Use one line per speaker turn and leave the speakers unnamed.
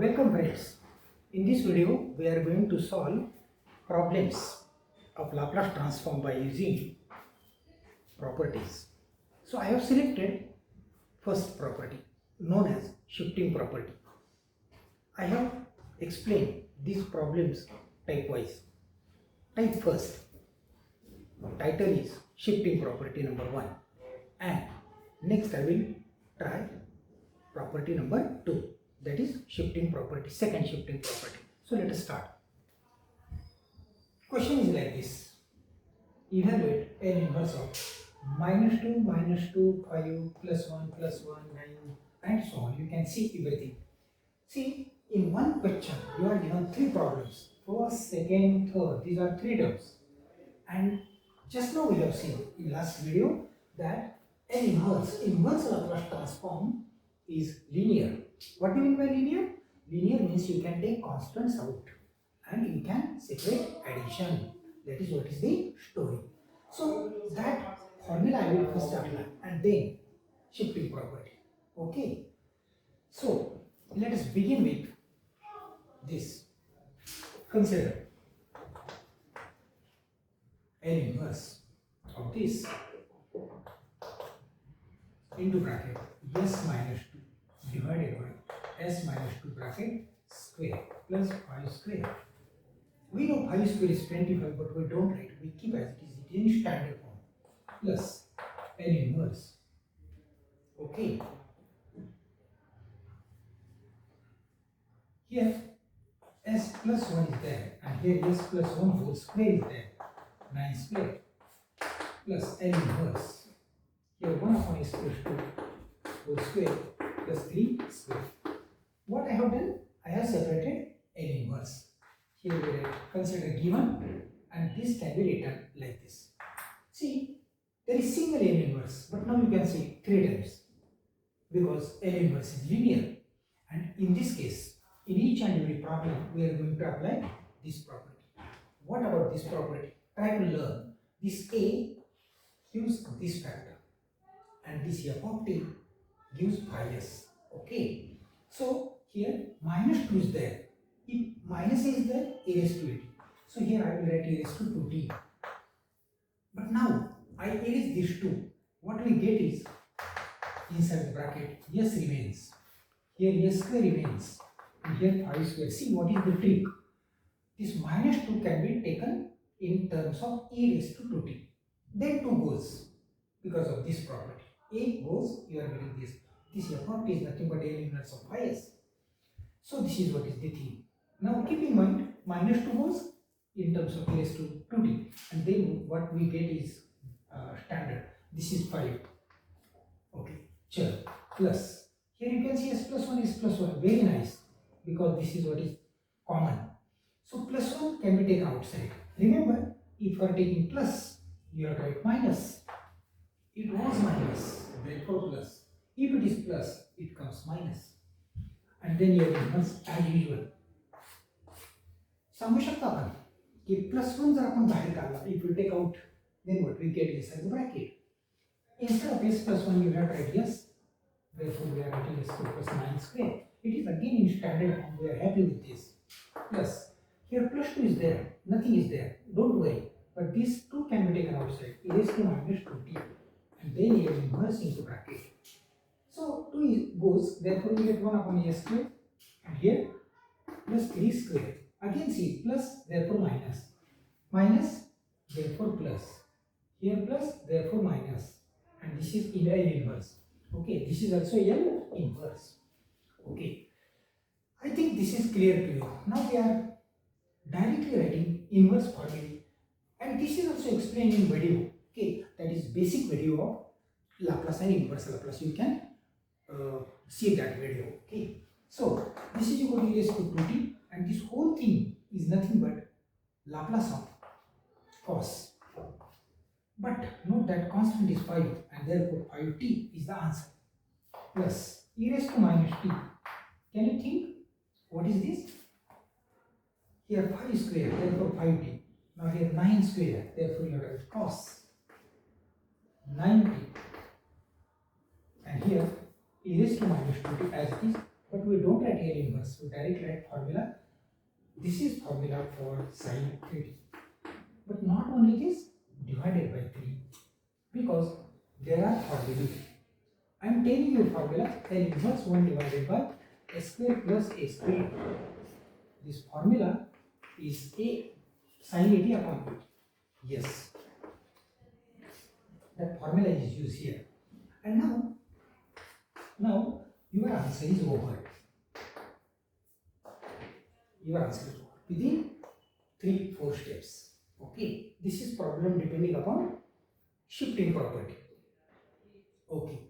Welcome friends. In this video we are going to solve problems of Laplace transform by using properties. So I have selected first property known as shifting property. I have explained these problems type wise. Type first. Title is shifting property number 1 and next I will try property number 2, that is shifting property, second shifting property. So let us start. Question is like this: evaluate n inverse of -2, 5, +1, +1, 9 and so on. You can see everything. See, in one question you are given 3 problems, first, second, third. These are 3 terms, and just now we have seen in last video that n inverse Laplace transform is linear. What do you mean by linear? Linear means you can take constants out and you can separate addition. That is what is the story. So that formula I will first apply and then shifting property. Okay. So let us begin with this. Consider n inverse of this into bracket s minus 2 divided by s minus 2 bracket square plus 5 square. We know 5 square is 25, but we don't write. We keep as it is in standard form. Plus n inverse. Okay. Here s plus 1 is there, and here s plus 1 whole square is there. 9 square plus n inverse. Here 1 upon s plus 2 whole square plus 3 square. What I have done? I have separated n inverse. Here we write consider given, and this can be written like this. See, there is single n inverse, but now you can see 3 times because n inverse is linear, and in this case, in each and every problem, we are going to apply this property. What about this property? Try to learn. This a gives this factor, and this f of t gives 5s. Okay. So here minus 2 is there. If minus a is there, a raised to it. So here I will write a raised to 2t. But now I erase this 2. What we get is inside the bracket s remains. Here s square remains. And here 5 square. See what is the trick? This minus 2 can be taken in terms of e raised to 2t. Then 2 goes because of this property. A goes, you are getting this. This f of t is nothing but n inverse of 5s. So this is what is the thing. Now keep in mind, minus 2 goes in terms of e raised to 2t, and then what we get is standard. This is 5. Okay, sure. Plus, here you can see s plus 1 is plus 1. Very nice, because this is what is common. So plus 1 can be taken outside. Remember, if you are taking plus, you have to write minus. It was minus, therefore plus. If it is plus, it comes minus. And then you inverse as usual. सांगू शकता आपण की +1 जर आपण बाहेर काढला, if you take out, then what we get inside the bracket. Instead of s plus 1, you have to write yes. Therefore, we are writing s plus 9 square. It is again in standard form. We are happy with this. Plus, here plus 2 is there. Nothing is there. Don't worry. But these 2 can be taken outside. E raised to minus 2t. And then you inverse into bracket. So 2 goes. Therefore, we get 1 upon s square. And here plus 3 square. Again see plus, therefore minus. Minus, therefore plus. Here plus, therefore minus. And this is L inverse. Okay, this is also L inverse. Okay, I think this is clear to you. Now we are directly writing inverse formula, and this is also explained in video. Okay, that is basic video of Laplace and inverse Laplace. You can see that video. Okay, so this is equal to e raised to 2t, and this whole thing is nothing but Laplace of cos. But note that constant is 5, and therefore 5t is the answer. Plus e raised to minus t. Can you think what is this? Here 5 square, therefore 5t. Now here 9 square, therefore you write cos 9t. And here e raised to minus 2t as it is But we don't write L inverse, we directly write formula. This is formula for sine theta. But not only this, divided by 3, because there are formulas. I am telling you formula L inverse 1 divided by s square plus a square. This formula is a sine 80 upon 8. Yes, that formula is used here. And now your answer is over. Your answer is over within 3-4 steps. Okay, this is problem depending upon shifting property. Okay.